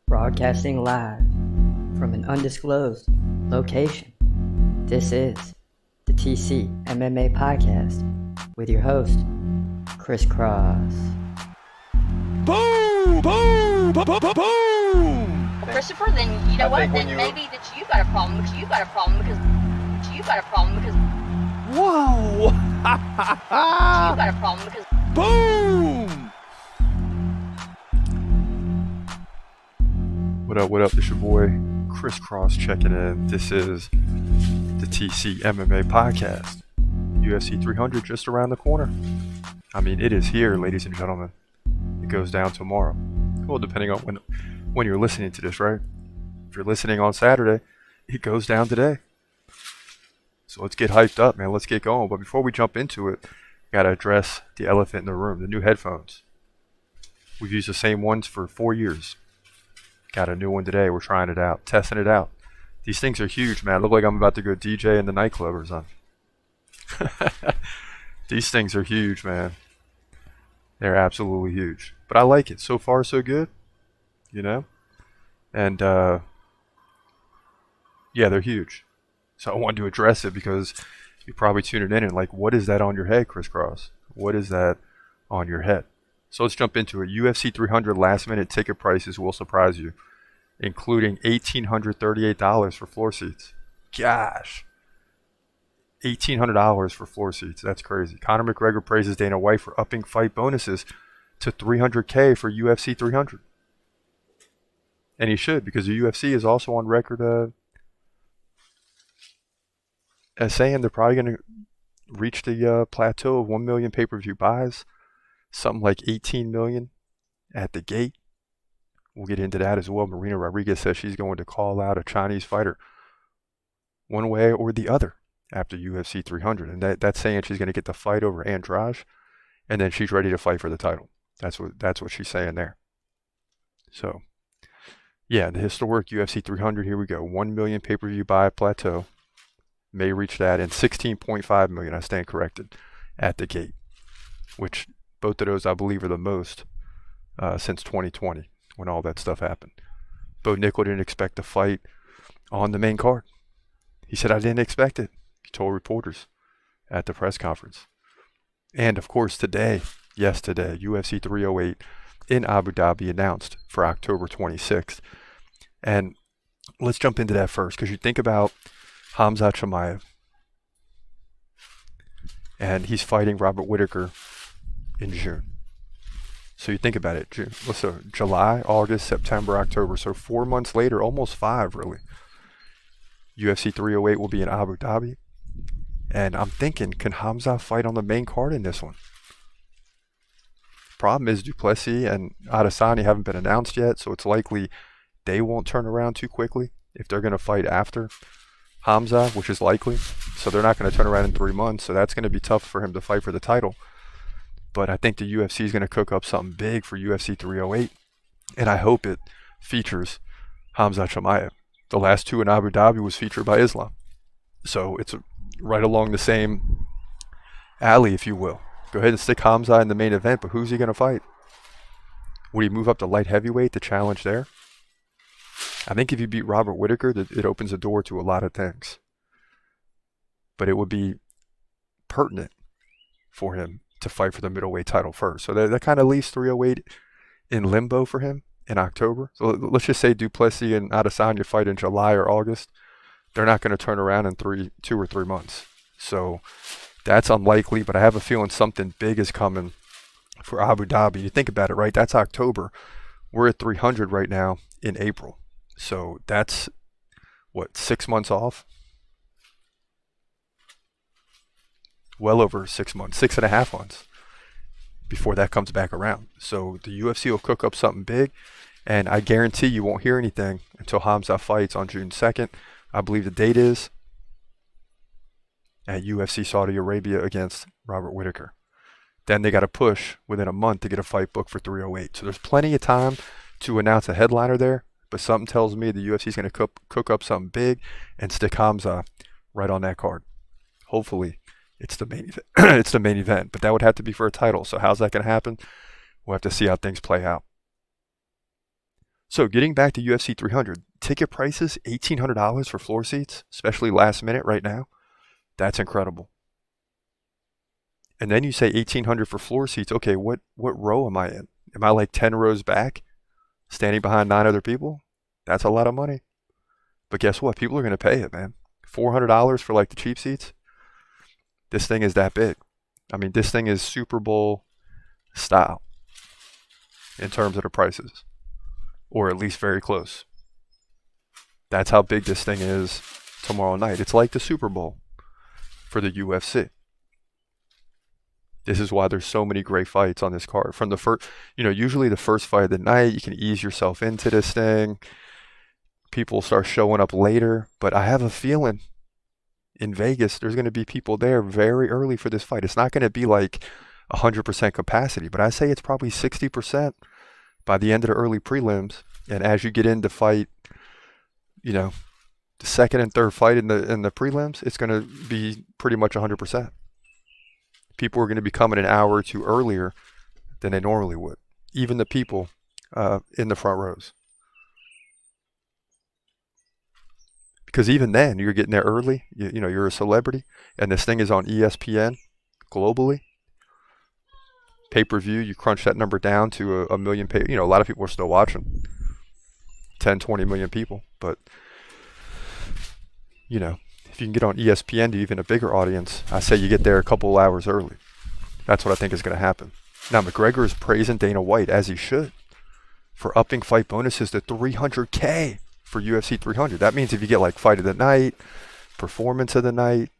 broadcasting live from an undisclosed location. This is the TCMMA podcast with your host, Chris Cross. Boom! Boom! Boom! Boom! Boom! Christopher, then you know what? Then maybe that you got a problem because you got a problem because you got a problem because Whoa! you got a problem because Boom! What up? What up? It's your boy Chris Cross checking in. This is the TCMMA podcast. UFC 300 just around the corner. I mean, it is here, ladies and gentlemen. It goes down tomorrow. Well, depending on when you're listening to this, right? If you're listening on Saturday, it goes down today. So let's get hyped up, man. Let's get going. But before we jump into it, gotta address the elephant in the room, the new headphones. We've used the same ones for 4 years. Got a new one today. We're trying it out, testing it out. These things are huge, man. I look like I'm about to go DJ in the nightclub or something. These things are huge, man. They're absolutely huge. But I like it. So far, so good. You know? And, yeah, they're huge. So I wanted to address it because you're probably tuning in and like, what is that on your head, Chris Cross? What is that on your head? So let's jump into it. UFC 300 last minute ticket prices will surprise you, including $1,838 for floor seats. Gosh. $1,800 for floor seats. That's crazy. Conor McGregor praises Dana White for upping fight bonuses to $300K for UFC 300. And he should, because the UFC is also on record as saying they're probably going to reach the plateau of 1 million pay-per-view buys. Something like 18 million at the gate. We'll get into that as well. Marina Rodriguez says she's going to call out a Chinese fighter one way or the other after UFC 300. And that's saying she's going to get the fight over Andrade, and then she's ready to fight for the title. That's what she's saying there. So, yeah, the historic UFC 300, here we go. 1 million pay-per-view buy plateau. May reach that, and 16.5 million, I stand corrected, at the gate, which both of those I believe are the most since 2020 when all that stuff happened. Bo Nickal didn't expect to fight on the main card. He said, I didn't expect it. He told reporters at the press conference. And of course today, UFC 308 in Abu Dhabi announced for October 26th. And let's jump into that first, because you think about Khamzat Chimaev, and he's fighting Robert Whittaker in June. So you think about it, July, August, September, October. So 4 months later, almost 5 really. UFC 308 will be in Abu Dhabi. And I'm thinking, can Khamzat fight on the main card in this one? Problem is Duplessis and Adesanya haven't been announced yet, so it's likely they won't turn around too quickly if they're going to fight after Khamzat, which is likely. So they're not going to turn around in 3 months, so that's going to be tough for him to fight for the title. But I think the UFC is going to cook up something big for UFC 308, and I hope it features Khamzat Chimaev. The last 2 in Abu Dhabi was featured by Islam. So it's right along the same alley, if you will. Go ahead and stick Khamzat in the main event, but who's he going to fight? Would he move up to light heavyweight to challenge there? I think if you beat Robert Whittaker, it opens the door to a lot of things. But it would be pertinent for him to fight for the middleweight title first. So that kind of leaves 308 in limbo for him in October. So let's just say Duplessis and Adesanya fight in July or August. They're not going to turn around in 2 or 3 months. So that's unlikely, but I have a feeling something big is coming for Abu Dhabi. You think about it, right? That's October. We're at 300 right now in April. So that's, 6 months off? Well over 6 months, 6.5 months before that comes back around. So the UFC will cook up something big, and I guarantee you won't hear anything until Khamzat fights on June 2nd. I believe the date is at UFC Saudi Arabia against Robert Whittaker. Then they got to push within a month to get a fight booked for 308. So there's plenty of time to announce a headliner there, but something tells me the UFC is going to cook up something big and stick Khamzat right on that card. Hopefully it's the main event. It's the main event, but that would have to be for a title. So how's that going to happen? We'll have to see how things play out. So getting back to UFC 300, ticket prices, $1,800 for floor seats, especially last minute right now. That's incredible. And then you say $1,800 for floor seats. Okay, what row am I in? Am I like 10 rows back, standing behind 9 other people? That's a lot of money. But guess what? People are going to pay it, man. $400 for like the cheap seats. This thing is that big. I mean, this thing is Super Bowl style in terms of the prices, or at least very close. That's how big this thing is tomorrow night. It's like the Super Bowl for the UFC. This is why there's so many great fights on this card. From the first, usually the first fight of the night, you can ease yourself into this thing. People start showing up later, but I have a feeling in Vegas, there's going to be people there very early for this fight. It's not going to be like 100% capacity, but I say it's probably 60% by the end of the early prelims. And as you get into fight, the second and third fight in the prelims, it's going to be pretty much 100%. People are going to be coming an hour or two earlier than they normally would. Even the people in the front rows. Because even then, you're getting there early. You're a celebrity, and this thing is on ESPN globally. Pay-per-view, you crunch that number down to a million. A lot of people are still watching. 10, 20 million people. But, if you can get on ESPN to even a bigger audience, I say you get there a couple hours early. That's what I think is going to happen. Now, McGregor is praising Dana White, as he should, for upping fight bonuses to $300K. For UFC 300. That means if you get like fight of the night, performance of the night,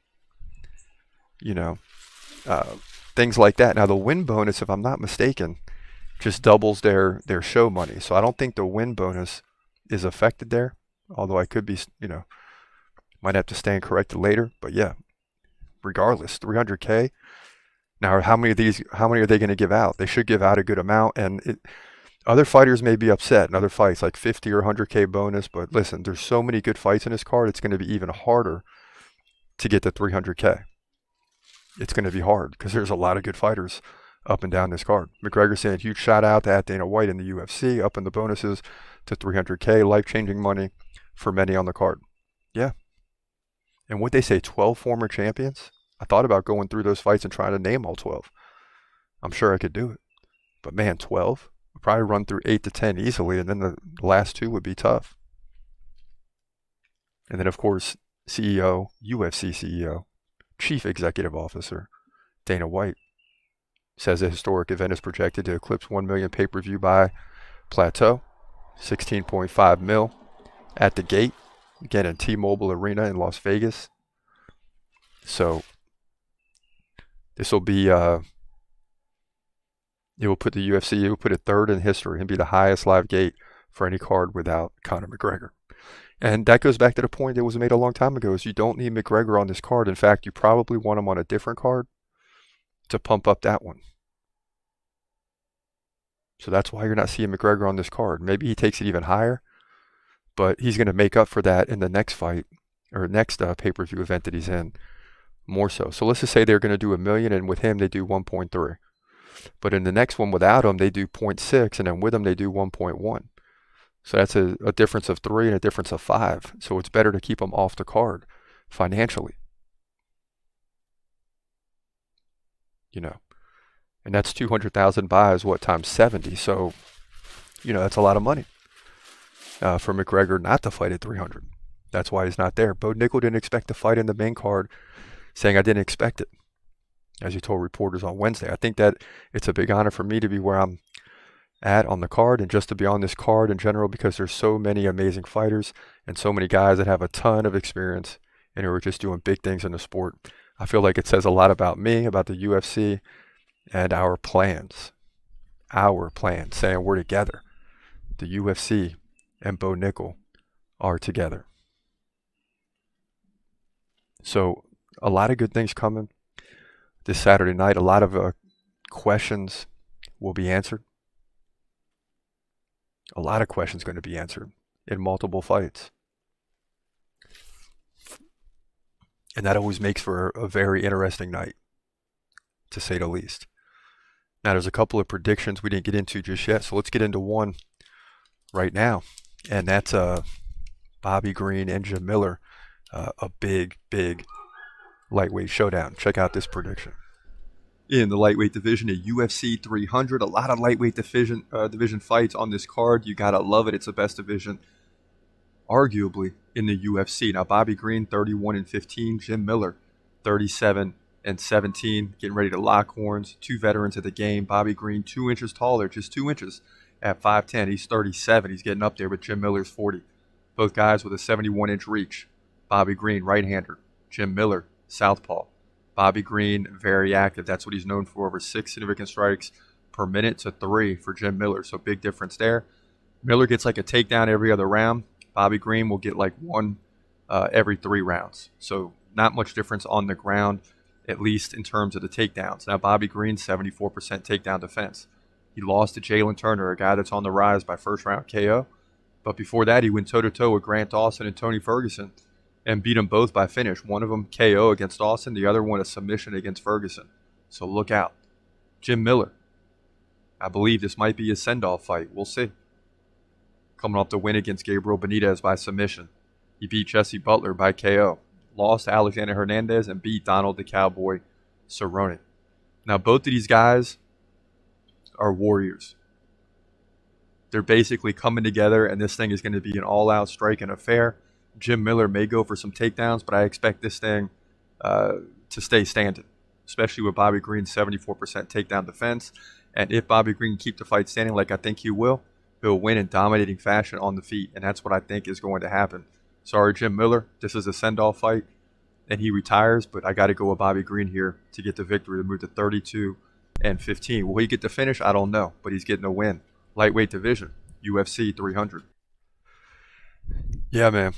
things like that. Now the win bonus, if I'm not mistaken, just doubles their show money. So I don't think the win bonus is affected there. Although I could be, might have to stand corrected later. But yeah, regardless, $300K. Now how many are they going to give out? They should give out a good amount, and other fighters may be upset in other fights, like 50 or 100K bonus, but listen, there's so many good fights in this card, it's going to be even harder to get the 300K. It's going to be hard because there's a lot of good fighters up and down this card. McGregor saying huge shout out to Dana White in the UFC, upping the bonuses to 300K, life-changing money for many on the card. Yeah. And what they say, 12 former champions? I thought about going through those fights and trying to name all 12. I'm sure I could do it. But man, 12? Probably run through 8 to 10 easily, and then the last 2 would be tough. And then, of course, UFC CEO, Chief Executive Officer, Dana White, says a historic event is projected to eclipse 1 million pay-per-view buy plateau, 16.5 mil at the gate, again in T-Mobile Arena in Las Vegas. So this will be... It will put the UFC, it will put it third in history and be the highest live gate for any card without Conor McGregor. And that goes back to the point that was made a long time ago, is you don't need McGregor on this card. In fact, you probably want him on a different card to pump up that one. So that's why you're not seeing McGregor on this card. Maybe he takes it even higher, but he's going to make up for that in the next fight, or next pay-per-view event that he's in, more so. So let's just say they're going to do 1 million, and with him they do 1.3. But in the next one without him, they do 0.6, and then with him, they do 1.1. So that's a difference of 3 and a difference of 5. So it's better to keep him off the card financially. And that's 200,000 buys, times 70. So, that's a lot of money for McGregor not to fight at 300. That's why he's not there. Bo Nickal didn't expect to fight in the main card, saying I didn't expect it, as he told reporters on Wednesday. I think that it's a big honor for me to be where I'm at on the card, and just to be on this card in general, because there's so many amazing fighters and so many guys that have a ton of experience and who are just doing big things in the sport. I feel like it says a lot about me, about the UFC, and our plans, saying we're together. The UFC and Bo Nickal are together. So a lot of good things coming this Saturday night. A lot of questions will be answered. A lot of questions going to be answered in multiple fights. And that always makes for a very interesting night, to say the least. Now, there's a couple of predictions we didn't get into just yet, so let's get into one right now, and that's Bobby Green and Jim Miller, a big lightweight showdown. Check out this prediction. In the lightweight division at UFC 300, a lot of lightweight division fights on this card. You gotta love it. It's the best division, arguably, in the UFC. Now, Bobby Green, 31-15. Jim Miller, 37-17. Getting ready to lock horns. Two veterans of the game. Bobby Green, 2 inches taller, just 2 inches at 5'10". He's 37. He's getting up there, but Jim Miller's 40. Both guys with a 71-inch reach. Bobby Green, right-hander. Jim Miller, southpaw. Bobby Green, very active. That's what he's known for. Over 6 significant strikes per minute to 3 for Jim Miller. So big difference there. Miller gets like a takedown every other round. Bobby Green will get like one every 3 rounds. So not much difference on the ground, at least in terms of the takedowns. Now, Bobby Green, 74% takedown defense. He lost to Jalen Turner, a guy that's on the rise by first-round KO. But before that, he went toe-to-toe with Grant Dawson and Tony Ferguson and beat them both by finish. One of them KO against Dawson, the other one a submission against Ferguson. So look out. Jim Miller, I believe this might be his send-off fight. We'll see. Coming off the win against Gabriel Benitez by submission. He beat Jesse Butler by KO. Lost to Alexander Hernandez and beat Donald the Cowboy Cerrone. Now, both of these guys are warriors. They're basically coming together, and this thing is going to be an all-out striking affair. Jim Miller may go for some takedowns, but I expect this thing to stay standing, especially with Bobby Green's 74% takedown defense. And if Bobby Green can keep the fight standing like I think he will, he'll win in dominating fashion on the feet, and that's what I think is going to happen. Sorry, Jim Miller, this is a send-off fight, and he retires, but I got to go with Bobby Green here to get the victory, to move to 32-15. Will he get the finish? I don't know, but he's getting a win. Lightweight division, UFC 300. Yeah, man.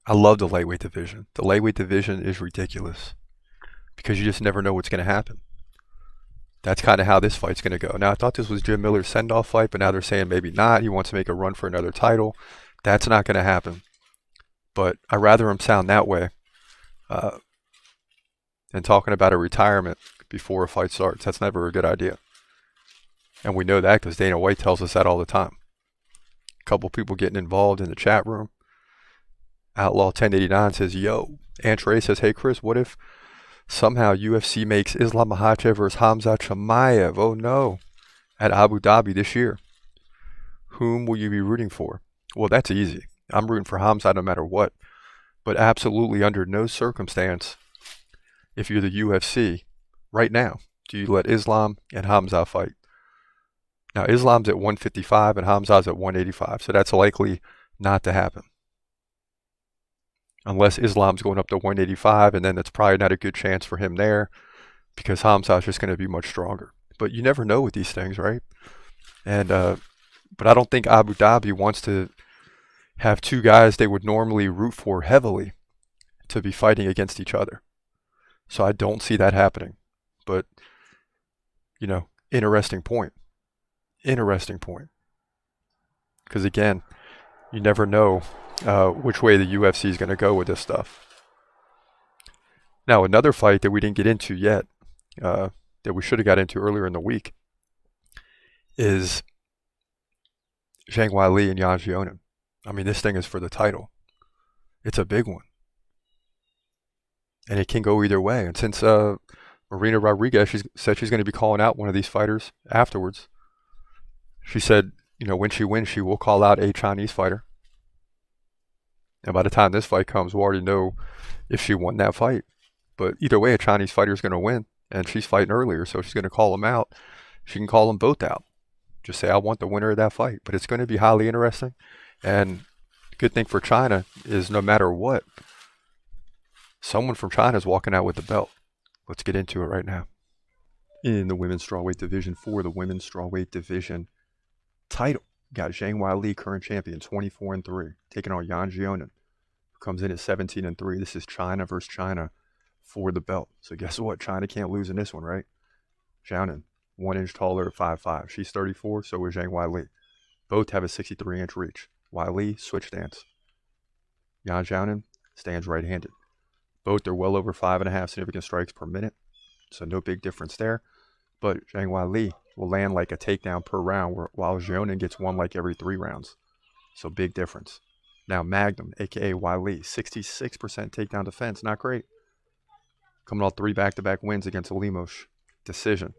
I love the lightweight division. The lightweight division is ridiculous because you just never know what's going to happen. That's kind of how this fight's going to go. Now, I thought this was Jim Miller's send-off fight, but now they're saying maybe not. He wants to make a run for another title. That's not going to happen. But I'd rather him sound that way than talking about a retirement before a fight starts. That's never a good idea. And we know that because Dana White tells us that all the time. A couple people getting involved in the chat room. Outlaw 1089 says, yo. Antrey says, hey, Chris, what if somehow UFC makes Islam Makhachev versus Khamzat Chimaev? Oh, no. At Abu Dhabi this year. Whom will you be rooting for? Well, that's easy. I'm rooting for Khamzat no matter what. But absolutely under no circumstance, if you're the UFC, right now, do you let Islam and Khamzat fight. Now, Islam's at 155 and Khamzat's at 185, so that's likely not to happen. Unless Islam's going up to 185, and then it's probably not a good chance for him there because Khamzat's just going to be much stronger. But you never know with these things, right? And but I don't think Abu Dhabi wants to have two guys they would normally root for heavily to be fighting against each other. So I don't see that happening. But, you know, interesting point. Interesting point. Because again, you never know which way the UFC is going to go with this stuff. Now, another fight that we didn't get into yet, that we should have got into earlier in the week, is Zhang Weili and Yan Xiaonan. I mean, this thing is for the title. It's a big one. And it can go either way. And since Marina Rodriguez, she said she's going to be calling out one of these fighters afterwards. She said, you know, when she wins, she will call out a Chinese fighter. And by the time this fight comes, we'll already know if she won that fight. But either way, a Chinese fighter is going to win. And she's fighting earlier, so she's going to call them out. She can call them both out. Just say, I want the winner of that fight. But it's going to be highly interesting. And the good thing for China is no matter what, someone from China is walking out with the belt. Let's get into it right now. In the women's strawweight division, for the women's strawweight division title, got Zhang Weili, current champion, 24-3, taking on Yan Xiaonan, who comes in at 17-3. This is China versus China for the belt. So guess what? China can't lose in this one, right? Xiaonan, 1 inch taller at 5'5". She's 34, so is Zhang Weili. Both have a 63-inch reach. Weili, switch stance. Yan Xiaonan stands right-handed. Both are well over 5.5 significant strikes per minute, so no big difference there. But Zhang Weili will land like a takedown per round, while Xiaonan gets one like every 3 rounds. So big difference. Now Magnum, aka Wiley, 66% takedown defense, not great. Coming off 3 back-to-back wins against Lemos, decision.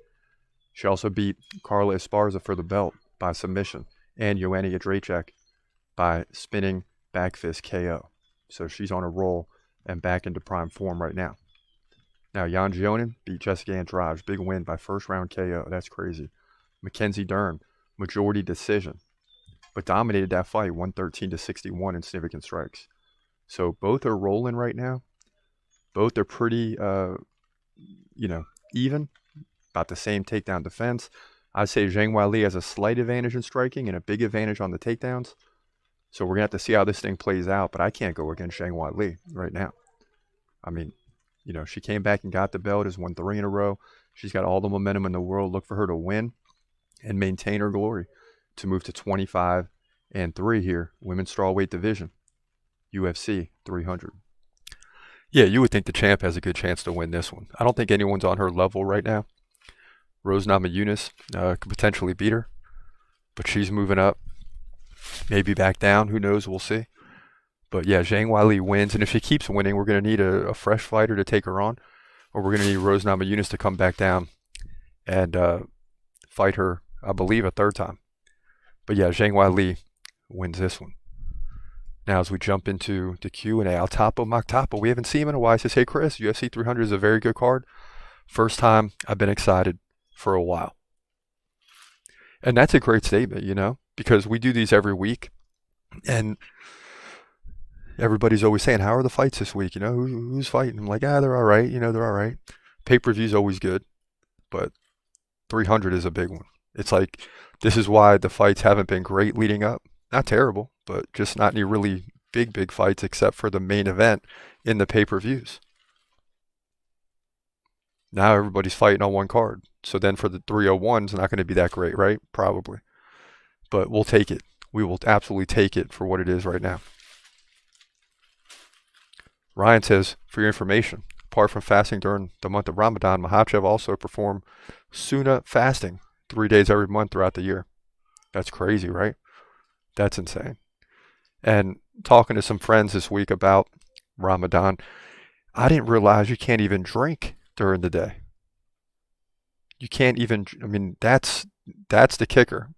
She also beat Carla Esparza for the belt by submission, and Joanna Jędrzejczyk by spinning back fist KO. So she's on a roll and back into prime form right now. Now Jan Xiaonan beat Jessica Andrade, big win by first round KO. That's crazy. Mackenzie Dern, majority decision, but dominated that fight 113-61 in significant strikes. So both are rolling right now. Both are pretty, even, about the same takedown defense. I'd say Zhang Weili has a slight advantage in striking and a big advantage on the takedowns. So we're going to have to see how this thing plays out, but I can't go against Zhang Weili right now. I mean, she came back and got the belt, has won 3 in a row. She's got all the momentum in the world. Look for her to win and maintain her glory to move to 25-3 here, women's strawweight division, UFC 300. Yeah, you would think the champ has a good chance to win this one. I don't think anyone's on her level right now. Rose Namajunas could potentially beat her, but she's moving up. Maybe back down. Who knows? We'll see. But yeah, Zhang Weili wins, and if she keeps winning, we're going to need a fresh fighter to take her on, or we're going to need Rose Namajunas to come back down and fight her, I believe, a 3rd time. But yeah, Zhang Weili wins this one. Now, as we jump into the Q&A, Altapo Maktapo, we haven't seen him in a while. He says, hey, Chris, UFC 300 is a very good card. First time I've been excited for a while. And that's a great statement, because we do these every week. And everybody's always saying, how are the fights this week? Who's fighting? I'm like, they're all right. They're all right. Pay-per-view's always good. But 300 is a big one. It's like, this is why the fights haven't been great leading up. Not terrible, but just not any really big fights except for the main event in the pay-per-views. Now everybody's fighting on one card. So then for the 301, it's not going to be that great, right? Probably. But we'll take it. We will absolutely take it for what it is right now. Ryan says, for your information, apart from fasting during the month of Ramadan, Makhachev also performed Sunnah fasting 3 days every month throughout the year. That's crazy, right? That's insane. And talking to some friends this week about Ramadan, I didn't realize you can't even drink during the day. You can't even, that's the kicker,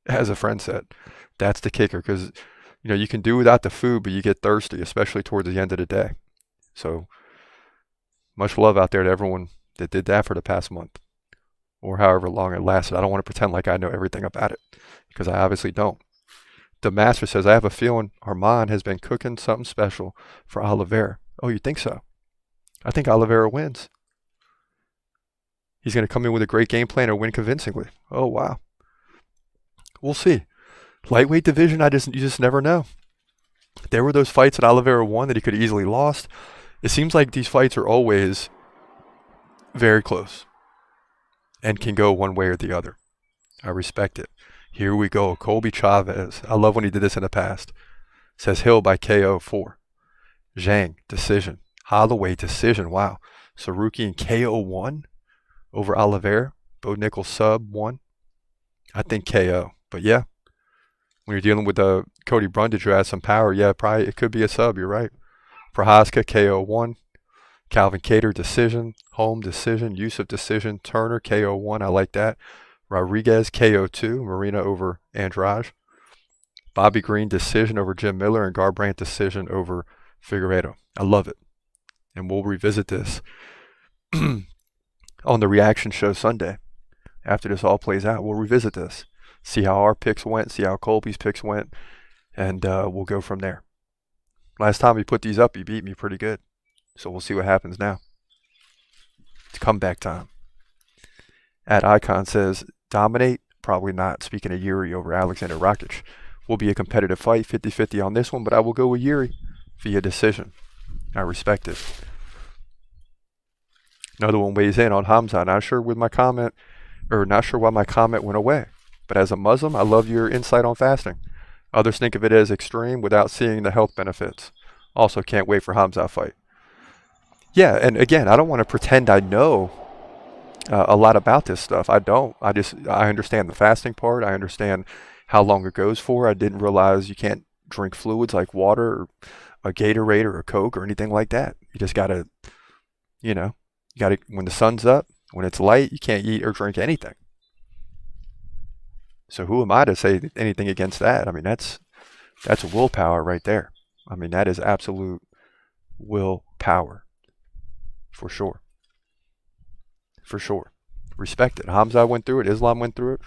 as a friend said. That's the kicker, because, you can do without the food, but you get thirsty, especially towards the end of the day. So, much love out there to everyone that did that for the past month, or however long it lasted. I don't want to pretend like I know everything about it, because I obviously don't. The Master says, I have a feeling Armand has been cooking something special for Oliveira. Oh, you think so? I think Oliveira wins. He's going to come in with a great game plan or win convincingly. Oh, wow. We'll see. Lightweight division, you just never know. There were those fights that Oliveira won that he could have easily lost. It seems like these fights are always very close and can go one way or the other. I respect it. Here we go. Colby Chavez. I love when he did this in the past. Says Hill by KO 4. Zhang, decision. Holloway, decision. Wow. Saruki and KO 1 over Oliveira. Bo Nickal sub 1. I think KO. But yeah, when you're dealing with Cody Brundage who has some power, yeah, probably it could be a sub. You're right. Prohaska, KO 1. Calvin Kattar, decision. Holm, decision. Yusuf, decision. Turner, KO 1. I like that. Rodriguez, KO 2. Marina over Andrade. Bobby Green, decision over Jim Miller. And Garbrandt, decision over Figueiredo. I love it. And we'll revisit this on the reaction show Sunday. After this all plays out, we'll revisit this. See how our picks went. See how Colby's picks went. And we'll go from there. Last time he put these up, he beat me pretty good. So we'll see what happens now. It's comeback time. At Icon says, dominate? Probably not. Speaking of Yuri over Alexander Rakic. Will be a competitive fight, 50-50 on this one, but I will go with Yuri via decision. I respect it. Another one weighs in on Khamzat. Not sure why my comment went away. But as a Muslim, I love your insight on fasting. Others think of it as extreme without seeing the health benefits. Also can't wait for Khamzat fight. Yeah, and again, I don't want to pretend I know a lot about this stuff. I don't. I understand the fasting part. I understand how long it goes for. I didn't realize you can't drink fluids like water or a Gatorade or a Coke or anything like that. You just gotta, when the sun's up, when it's light, you can't eat or drink anything. So who am I to say anything against that? I mean, that's willpower right there. I mean, that is absolute willpower, for sure. For sure. Respect it. Khamzat went through it. Islam went through it.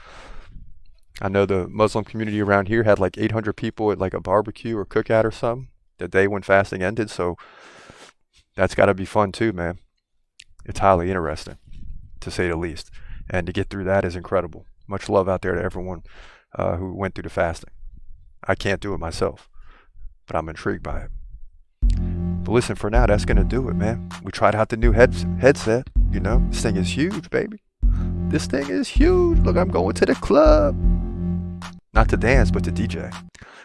I know the Muslim community around here had like 800 people at like a barbecue or cookout or something the day when fasting ended. So that's got to be fun too, man. It's highly interesting, to say the least. And to get through that is incredible. Much love out there to everyone who went through the fasting. I can't do it myself, but I'm intrigued by it. But listen, for now, that's going to do it, man. We tried out the new headset. This thing is huge, baby. This thing is huge. Look, I'm going to the club. Not to dance, but to DJ.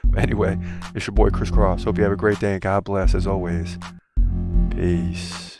But anyway, it's your boy Chris Cross. Hope you have a great day and God bless as always. Peace.